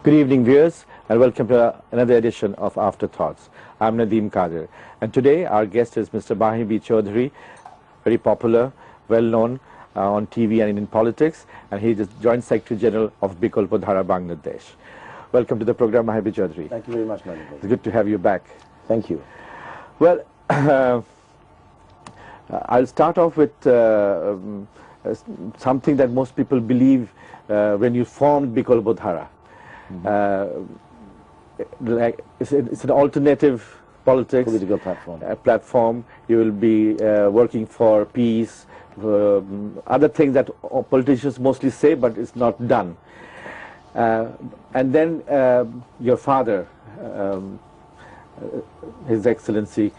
Good evening, viewers, and welcome to another edition of Afterthoughts. I'm Nadeem Qadir, and today our guest is Mr. Mahi Chowdhury, very popular, well-known on TV and in politics, and he is Joint Secretary General of Bikolpo Dhara, Bangladesh. Welcome to the program, Mahi Chowdhury. Thank you very much, Nadeem. It's good to have you back. Thank you. Well, I'll start off with something that most people believe when you formed Bikolpo Dhara. Like it's an alternative Political platform. You will be working for peace, other things that politicians mostly say, but it's not done. And then your father, His Excellency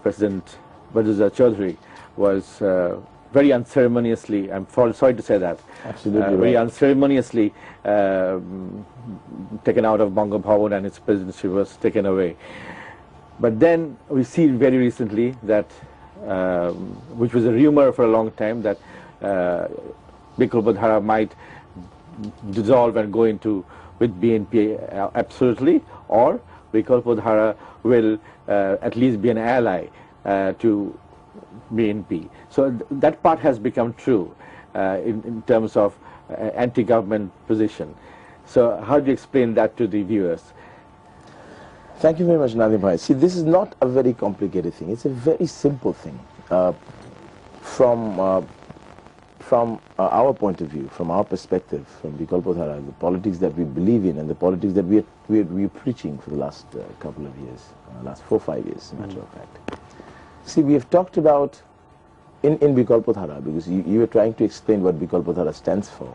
President Chowdhury, was very unceremoniously, I'm sorry to say that, very unceremoniously taken out of Bongo Bhavan, and his presidency was taken away. But then we see very recently that, which was a rumor for a long time, that Bikolpo Dhara might dissolve and go into with BNP absolutely, or Bikolpo Dhara will at least be an ally to BNP. So that part has become true in terms of anti-government position. So how do you explain that to the viewers? Thank you very much, Nadeem Bhai. See, this is not a very complicated thing. It's a very simple thing. From our point of view, from our perspective, from Bikolpo Dhara, the politics that we believe in and the politics that we're preaching for the last couple of years, last 4 or 5 years, as a matter of fact. See, we have talked about in Bikolpo Dhara, because you were trying to explain what Bikolpo Dhara stands for.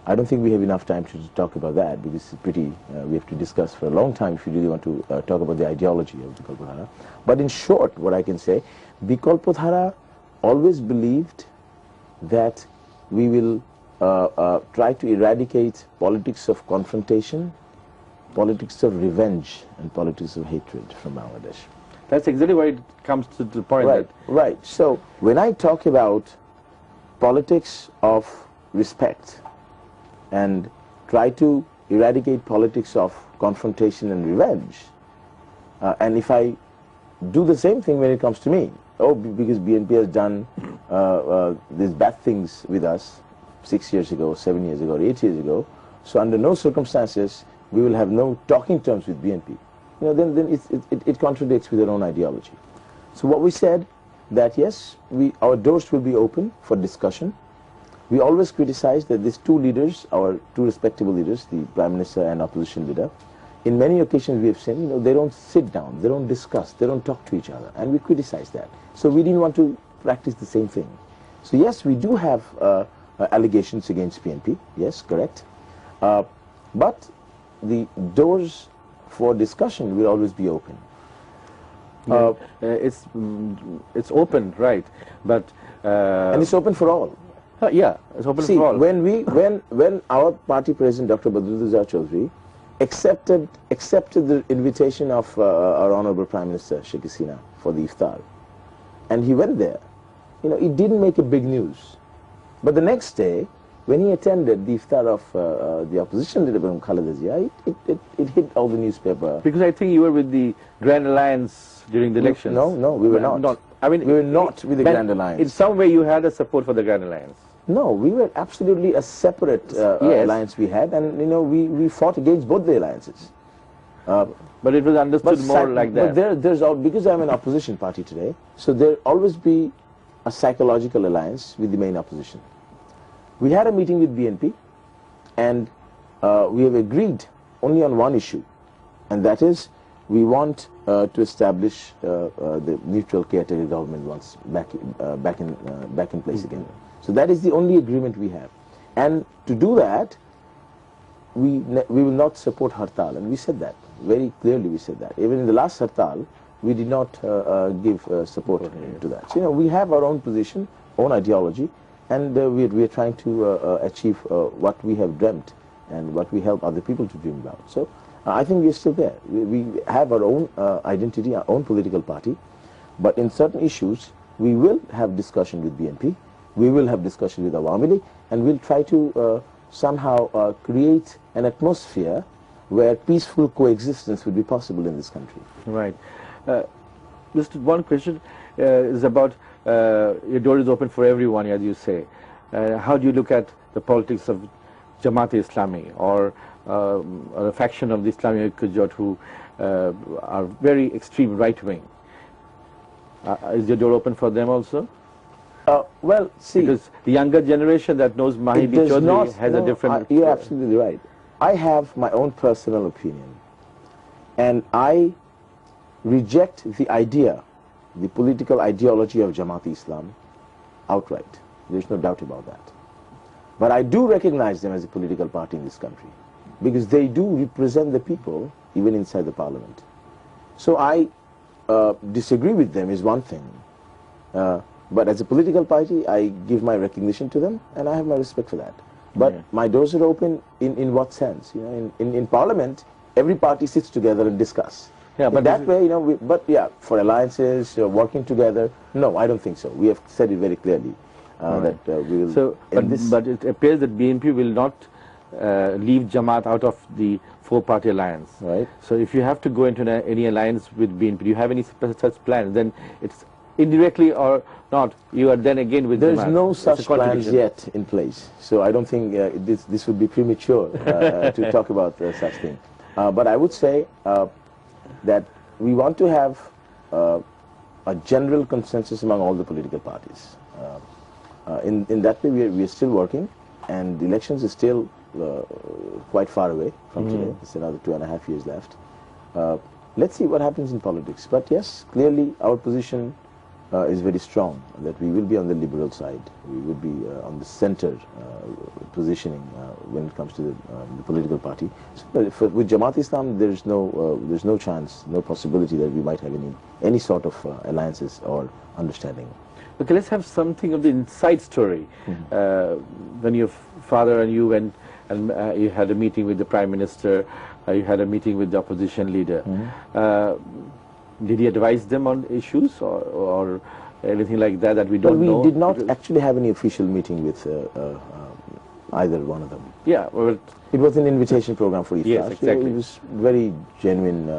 I don't think we have enough time to talk about that, because it's pretty, we have to discuss for a long time if you really want to talk about the ideology of Bikolpo Dhara. But in short, what I can say, Bikolpo Dhara always believed that we will try to eradicate politics of confrontation, politics of revenge, and politics of hatred from Bangladesh. That's exactly where it comes to the point. Right, right. So when I talk about politics of respect and try to eradicate politics of confrontation and revenge, and if I do the same thing when it comes to me, because BNP has done these bad things with us 6 years ago, 7 years ago, 8 years ago, so under no circumstances we will have no talking terms with BNP. You know, then it contradicts with their own ideology. So what we said, that yes, our doors will be open for discussion. We always criticize that these two leaders, our two respectable leaders, the Prime Minister and opposition leader, in many occasions we have seen, you know, they don't sit down, they don't discuss, they don't talk to each other, and we criticize that. So we didn't want to practice the same thing. So yes, we do have allegations against BNP, yes, correct. But the doors for discussion will always be open. It's open, right? But and it's open for all. Yeah, it's open for all. When our party president, Dr. Chowdhury, accepted the invitation of our honorable Prime Minister Sheikh Hasina for the iftar, and he went there, you know, it didn't make a big news. But the next day, when he attended the iftar of the opposition leader, Khaleda Zia, it hit all the newspaper. Because I think you were with the Grand Alliance during the elections. No, we were not. I mean, we were not with the Grand Alliance. In some way, you had a support for the Grand Alliance. No, we were absolutely a separate alliance we had, and you know, we fought against both the alliances. But it was understood more like that. But because I'm an opposition party today, so there'll always be a psychological alliance with the main opposition. We had a meeting with BNP, and we have agreed only on one issue, and that is we want to establish the neutral caretaker government once back in place again. So that is the only agreement we have, and to do that, we will not support Hartal, and we said that very clearly. We said that even in the last Hartal, we did not give support to that. So, you know, we have our own position, own ideology. And we are trying to achieve what we have dreamt and what we help other people to dream about. So I think we are still there. We have our own identity, our own political party. But in certain issues, we will have discussion with BNP. We will have discussion with Awami League, and we'll try to somehow create an atmosphere where peaceful coexistence would be possible in this country. Right. Just one question is about your door is open for everyone, as you say. How do you look at the politics of Jamaat Islami or a faction of the Islamic Qujat who are very extreme right-wing? Is your door open for them also? Well, see, because the younger generation that knows Mahi Chowdhury has a different... You're absolutely right. I have my own personal opinion, and I reject the idea, the political ideology of Jamaat Islam outright. There's no doubt about that. But I do recognize them as a political party in this country, because they do represent the people even inside the parliament. So I disagree with them is one thing. But as a political party, I give my recognition to them, and I have my respect for that. But my doors are open in what sense? You know, in Parliament, every party sits together and discuss. Yeah, but that way, you know. But yeah, for alliances, working together, no, I don't think so. We have said it very clearly that we will. So, but it appears that BNP will not leave Jamaat out of the four-party alliance. Right. So, if you have to go into any alliance with BNP, do you have any such plans? Then it's indirectly or not, you are then again with There's Jamaat. No such plans yet in place. So I don't think this would be premature to talk about such thing. But I would say that we want to have a general consensus among all the political parties. In that way, we are still working, and the elections are still quite far away from today. It's another 2.5 years left. Let's see what happens in politics. But yes, clearly our position is very strong, that we will be on the liberal side. We will be on the center positioning when it comes to the political party. So, with Jamaat Islam, there's no chance, no possibility that we might have any sort of alliances or understanding. Okay, let's have something of the inside story. When your father and you went and you had a meeting with the Prime Minister, you had a meeting with the opposition leader. Did he advise them on issues or anything like that that we don't know? We did not actually have any official meeting with either one of them. Yeah, well, it was an invitation program for Iftar. Yes, exactly. It was very genuine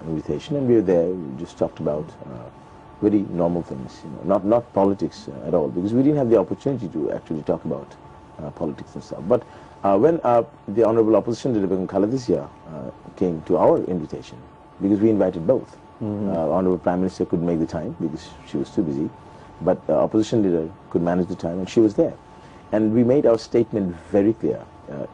invitation, and we were there. We just talked about very normal things, you know, not politics at all, because we didn't have the opportunity to actually talk about politics and stuff. But when the Honorable Opposition Leader Begum Khaleda Zia came to our invitation, because we invited both. Honorable Prime Minister couldn't make the time because she was too busy, but opposition leader could manage the time, and she was there. And we made our statement very clear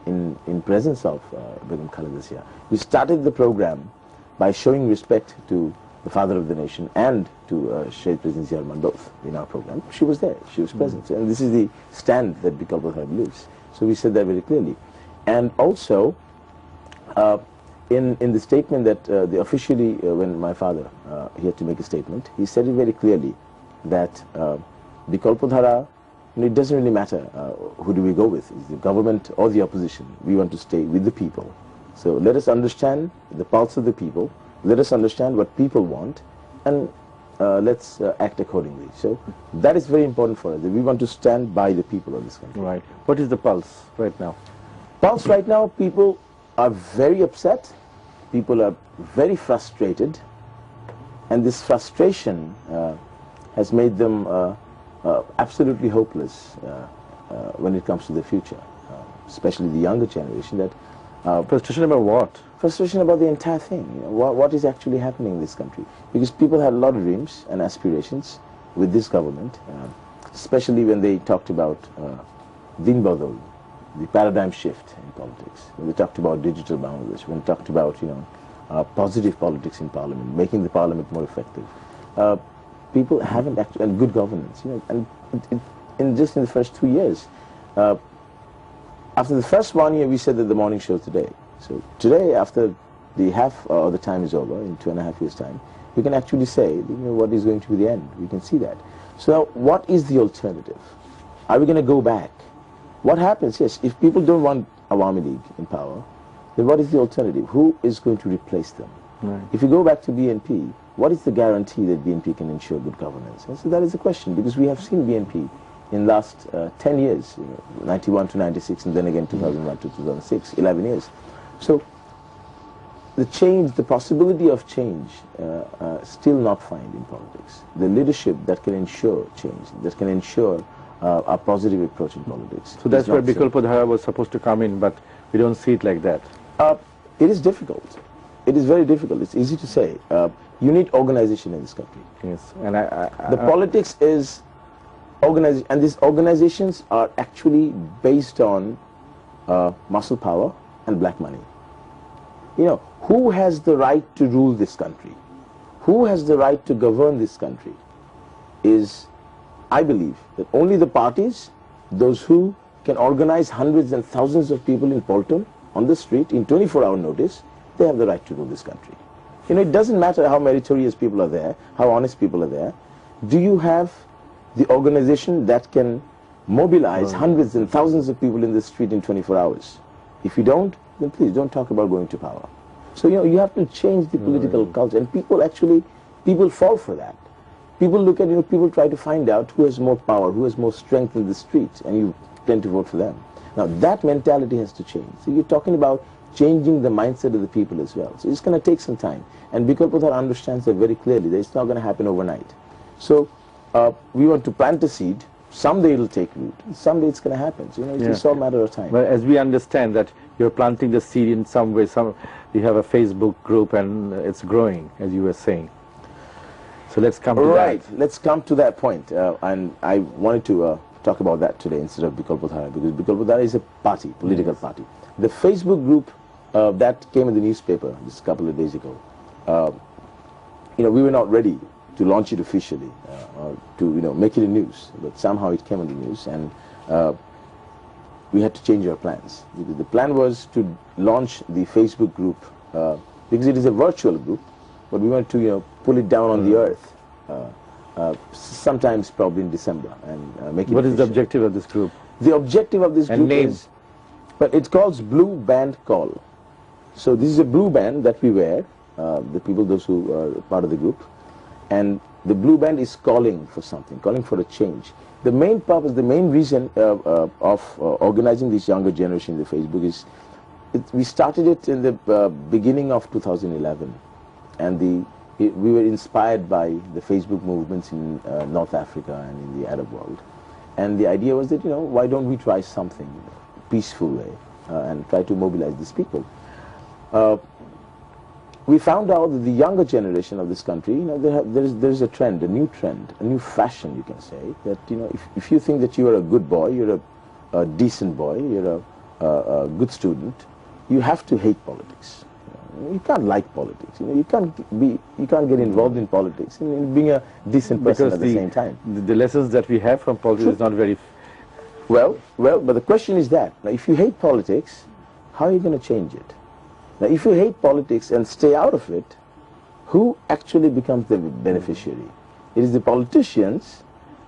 in presence of Begum Khaleda Zia. We started the program by showing respect to the father of the nation and to Shaheed President Zia Rahman both in our program. She was there, she was present, and this is the stand that Bikalpatara believes. So we said that very clearly. And also, in the statement that officially, when my father he had to make a statement, he said it very clearly that Bikalpatara, it doesn't really matter who do we go with, is the government or the opposition. We want to stay with the people. So let us understand the pulse of the people, let us understand what people want, and let's act accordingly. So that is very important for us, that we want to stand by the people of this country. Right. What is the pulse right now? Pulse right now, people are very upset. People are very frustrated, and this frustration has made them absolutely hopeless when it comes to the future, especially the younger generation. That frustration about what? Frustration about the entire thing. You know, what is actually happening in this country? Because people had a lot of dreams and aspirations with this government, especially when they talked about Din Badal, the paradigm shift in politics. When they talked about digital Bangladesh, when they talked about positive politics in parliament, making the parliament more effective. People haven't actually, and good governance, and just in the first 2 years. After the first 1 year, we said that the morning show today. So today, after the half of the time is over, in 2.5 years' time, we can actually say what is going to be the end. We can see that. So now, what is the alternative? Are we going to go back? What happens? Yes, if people don't want Awami League in power, then what is the alternative? Who is going to replace them? Right. If you go back to BNP, what is the guarantee that BNP can ensure good governance? And so that is the question, because we have seen BNP in the last 10 years, 91 to 96, and then again 2001 to 2006, 11 years. So the change, the possibility of change, still not find in politics. The leadership that can ensure change, that can ensure a positive approach in politics. So that's where Bikalpa Dhara was supposed to come in, but we don't see it like that. It is difficult. It is very difficult. It's easy to say. You need organization in this country. Yes, and the politics is organized, and these organizations are actually based on muscle power and black money. You know, who has the right to rule this country? Who has the right to govern this country? Is, I believe, that only the parties, those who can organize hundreds and thousands of people in Polton on the street in 24-hour notice, they have the right to rule this country. You know, it doesn't matter how meritorious people are there, how honest people are there. Do you have the organization that can mobilize hundreds and thousands of people in the street in 24 hours? If you don't, then please don't talk about going to power. So, you know, you have to change the political culture, and people fall for that. People look at, people try to find out who has more power, who has more strength in the streets, and you tend to vote for them. Now, that mentality has to change. So you're talking about changing the mindset of the people as well. So it's going to take some time. And Bikalpa Dhara understands that very clearly, that it's not going to happen overnight. So we want to plant a seed. Someday it'll take root. Someday it's going to happen. So, it's just all a matter of time. Well, as we understand that you're planting the seed in some way, you have a Facebook group and it's growing, as you were saying. So let's come to that. Right, let's come to that point. And I wanted to talk about that today instead of Bikalpa Dhara, because Bikalpa Dhara is a party, political party. The Facebook group that came in the newspaper just a couple of days ago, we were not ready to launch it officially or to make it a news, but somehow it came on the news, and we had to change our plans. The plan was to launch the Facebook group because it is a virtual group, but we want to pull it down on the earth sometimes probably in December and make it What official. is the objective of this group? The objective of this group is, but it's called Blue Band Call. So this is a blue band that we wear, the people, those who are part of the group, and the blue band is calling for something, calling for a change. The main purpose, the main reason of organizing this younger generation in the Facebook is, we started it in the beginning of 2011, and we were inspired by the Facebook movements in North Africa and in the Arab world. And the idea was that, why don't we try something peaceful way and try to mobilize these people. We found out that the younger generation of this country, there's a trend, a new fashion, you can say, that if you think that you are a good boy, you're a decent boy, you're a good student, you have to hate politics. You can't like politics. You can't get involved in politics and being a decent person at the same time. The lessons that we have from politics is not very. Well, but the question is that, now, if you hate politics, how are you going to change it? Now, if you hate politics and stay out of it, who actually becomes the beneficiary? It is the politicians.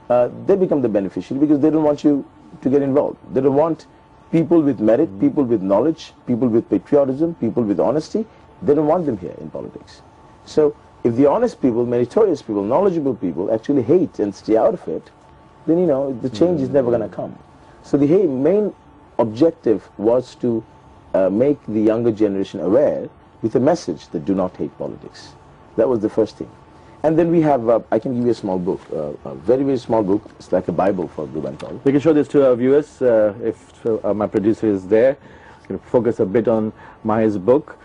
They become the beneficiary because they don't want you to get involved. They don't want people with merit, people with knowledge, people with patriotism, people with honesty. They don't want them here in politics. So if the honest people, meritorious people, knowledgeable people actually hate and stay out of it, then the change is never going to come. So the main objective was to make the younger generation aware with a message that do not hate politics. That was the first thing. And then we have, I can give you a small book, a very, very small book. It's like a Bible for Blue Band Call. We can show this to our viewers if my producer is there. Can focus a bit on Mahi's book.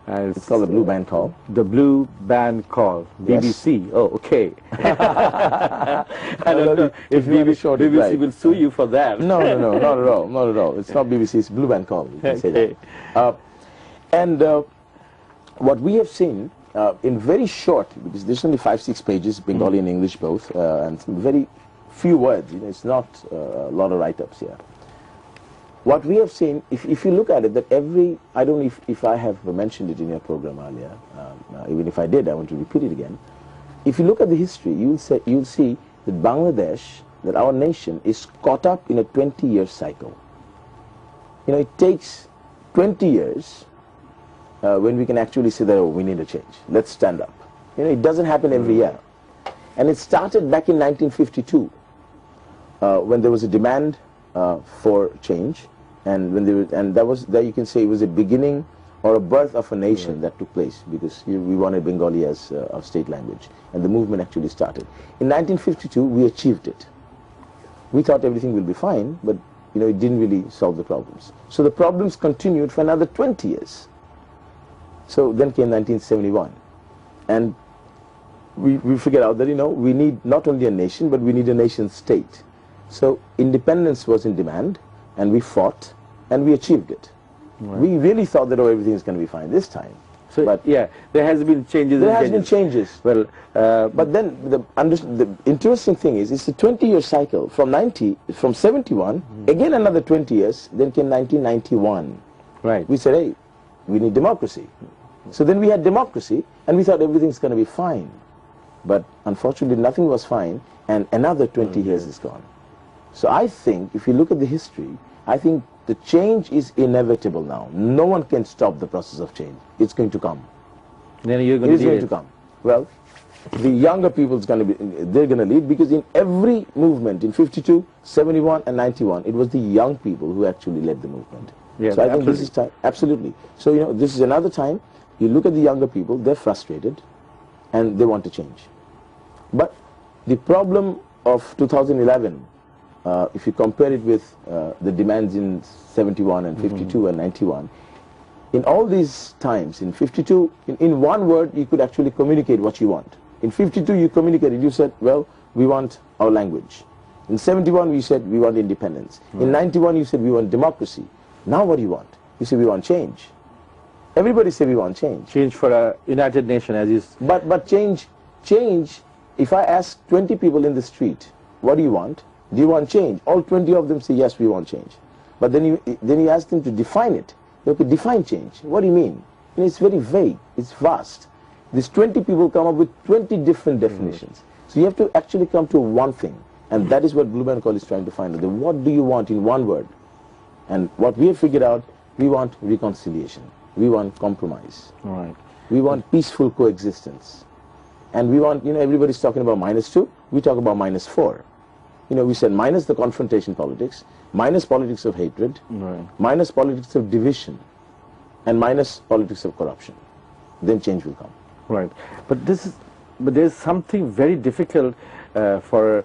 It's called The Blue Band Call. The Blue Band Call. Yes. BBC. Oh, okay. I don't know if BBC will sue you for that. No, not at all. Not at all. It's not BBC, it's Blue Band Call. You can say that. And what we have seen in very short, because there's only 5-6 pages, Bengali and English both, and some very few words. It's not a lot of write-ups here. What we have seen, if you look at it, that I don't know if I have mentioned it in your program earlier, even if I did, I want to repeat it again. If you look at the history, you'll see that Bangladesh, that our nation, is caught up in a 20-year cycle. It takes 20 years when we can actually say that, we need a change. Let's stand up. It doesn't happen every year. And it started back in 1952 when there was a demand for change. And that you can say it was a beginning or a birth of a nation that took place, because we wanted Bengali as our state language, and the movement actually started. In 1952, we achieved it. We thought everything will be fine, but it didn't really solve the problems. So the problems continued for another 20 years. So then came 1971, and we figured out that we need not only a nation, but we need a nation state. So independence was in demand, and we fought, and we achieved it. Right. We really thought that everything is going to be fine this time. So, but yeah, there has been changes. There has been changes. Well, but then the interesting thing is, it's a 20-year cycle. From 71, again another 20 years. Then came 1991. Right. We said, hey, we need democracy. So then we had democracy, and we thought everything's going to be fine. But unfortunately, nothing was fine, and another 20 years is gone. So I think, if you look at the history, I think the change is inevitable now. No one can stop the process of change. It's going to come. Then you're going to come. Well, the younger people they're going to lead, because in every movement, in 52, 71, and 91, it was the young people who actually led the movement. Yeah, so I think this is time. Absolutely. So this is another time. You look at the younger people; they're frustrated, and they want to change. But the problem of 2011. If you compare it with the demands in 71 and 52 and 91, in all these times, in 52, in one word, you could actually communicate what you want. In 52, you communicated, you said, well, we want our language. In 71, we said, we want independence. In 91, you said, we want democracy. Now what do you want? You say, we want change. Everybody say, we want change. Change for a united nation, as is. But change, if I ask 20 people in the street, what do you want? Do you want change? All 20 of them say, yes, we want change. But then you ask them to define it. Okay, define change. What do you mean? It's very vague. It's vast. These 20 people come up with 20 different definitions. So you have to actually come to one thing. And that is what Blue Band Call is trying to find out. What do you want in one word? And what we have figured out, we want reconciliation. We want compromise. Right. We want peaceful coexistence. And we want, everybody's talking about -2. We talk about -4. We said minus the confrontation politics, minus politics of hatred, right, minus politics of division, and minus politics of corruption. Then change will come. Right. But there's something very difficult for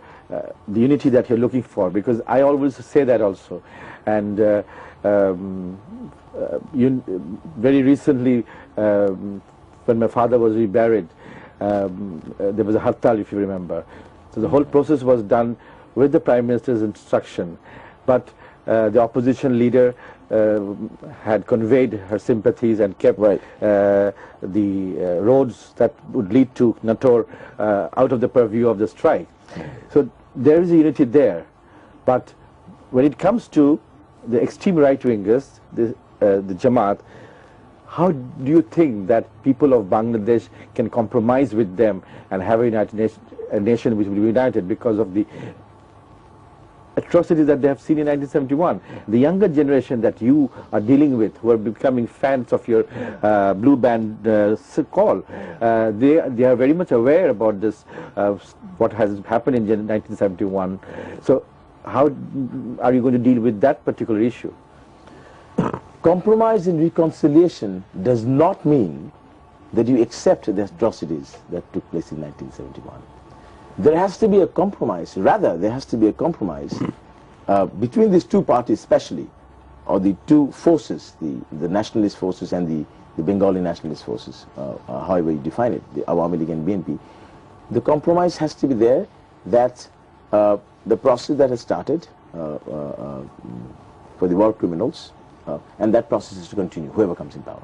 the unity that you're looking for, because I always say that also. And very recently, when my father was reburied, there was a hartal, if you remember. So the whole process was done with the Prime Minister's instruction, but the opposition leader had conveyed her sympathies and kept the roads that would lead to Nator out of the purview of the strike. So there is a unity there, but when it comes to the extreme right-wingers, the Jamaat, how do you think that people of Bangladesh can compromise with them and have a nation which will be united because of the atrocities that they have seen in 1971. The younger generation that you are dealing with, who are becoming fans of your Blue Band call, they are very much aware about this, what has happened in 1971. So how are you going to deal with that particular issue? Compromise and reconciliation does not mean that you accept the atrocities that took place in 1971. There has to be a compromise. Rather, there has to be a compromise between these two parties, especially, or the two forces, the nationalist forces and the Bengali nationalist forces, however you define it, the Awami League and BNP. The compromise has to be there that the process that has started for the war criminals, and that process is to continue, whoever comes in power.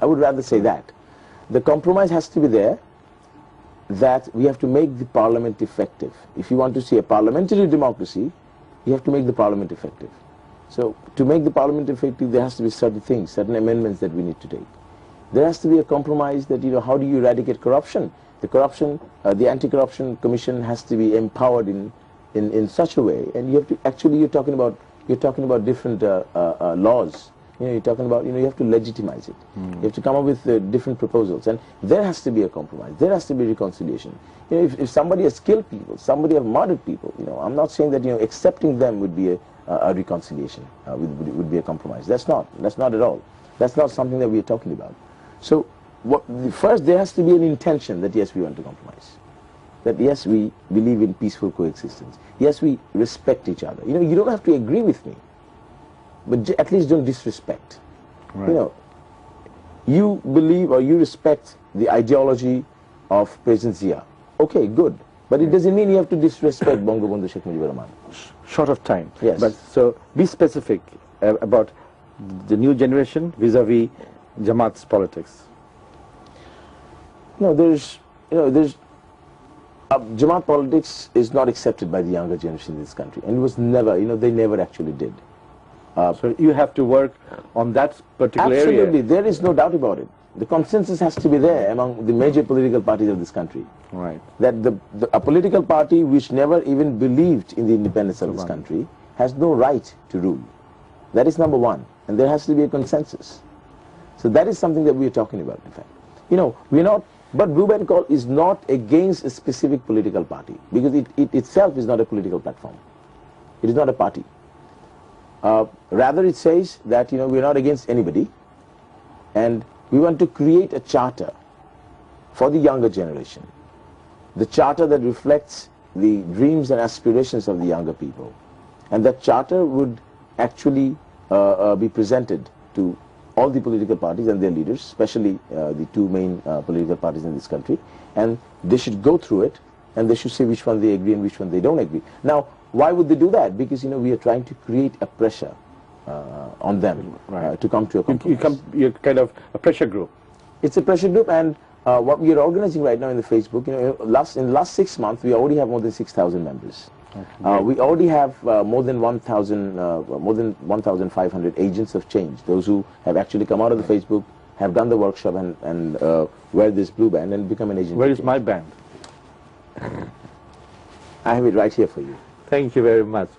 I would rather say that. The compromise has to be there that we have to make the parliament effective. If you want to see a parliamentary democracy, you have to make the parliament effective. So to make the parliament effective, there has to be certain things, certain amendments that we need to take. There has to be a compromise that, how do you eradicate corruption? The Anti-Corruption Commission has to be empowered in such a way, and you have to, actually you're talking about different laws. You're talking about, you have to legitimize it. You have to come up with different proposals, and there has to be a compromise. There has to be reconciliation. If somebody has killed people, somebody has murdered people, I'm not saying that, accepting them would be a reconciliation, would be a compromise. That's not at all. That's not something that we are talking about. So first there has to be an intention that yes, we want to compromise. That yes, we believe in peaceful coexistence. Yes, we respect each other. You know, you don't have to agree with me, but at least don't disrespect. Right. You know, you believe or you respect the ideology of President Zia. Okay, good. But it doesn't mean you have to disrespect Bangabandhu Sheikh Mujibur Rahman. Short of time. Yes. But so be specific about the new generation vis-a-vis Jamaat's politics. No, Jamaat politics is not accepted by the younger generation in this country, and it was never, they never actually did. So you have to work on that particular area. Absolutely, there is no doubt about it. The consensus has to be there among the major political parties of this country. Right. That a political party which never even believed in the independence of this country has no right to rule. That is number one, and there has to be a consensus. So that is something that we are talking about, in fact. We're not, but Blue Band Call is not against a specific political party, because it itself is not a political platform. It is not a party. Rather it says that, we're not against anybody, and we want to create a charter for the younger generation. The charter that reflects the dreams and aspirations of the younger people. And that charter would actually be presented to all the political parties and their leaders, especially the two main political parties in this country. And they should go through it, and they should say which one they agree and which one they don't agree. Now, why would they do that? Because, we are trying to create a pressure on them to come to a compromise. You're kind of a pressure group. It's a pressure group, and what we are organizing right now in the Facebook, in the last 6 months, we already have more than 6,000 members. Okay. We already have more than 1,500 agents of change, those who have actually come out of the Facebook, have done the workshop and wear this blue band and become an agent. Where is my band? I have it right here for you. Thank you very much.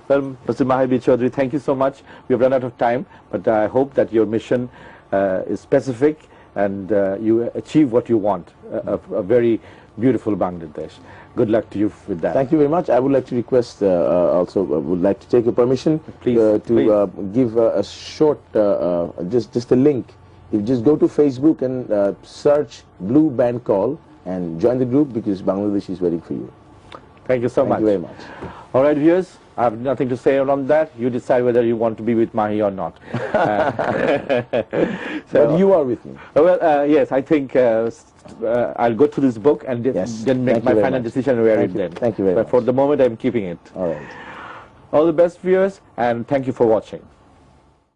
Well, Mr. Mahi Chowdhury, thank you so much. We have run out of time, but I hope that your mission is specific and you achieve what you want, a very beautiful Bangladesh. Good luck to you with that. Thank you very much. I would like to request also, would like to take your permission to give a short, just a link. You just go to Facebook and search Blue Band Call and join the group, because Bangladesh is waiting for you. Thank you so much. Thank you very much. All right, viewers, I have nothing to say on that. You decide whether you want to be with Mahi or not. But you are with me. Well, yes, I think I'll go through this book and then make my final decision and wear it then. Thank you very much. But for the moment, I'm keeping it. All right. All the best, viewers, and thank you for watching.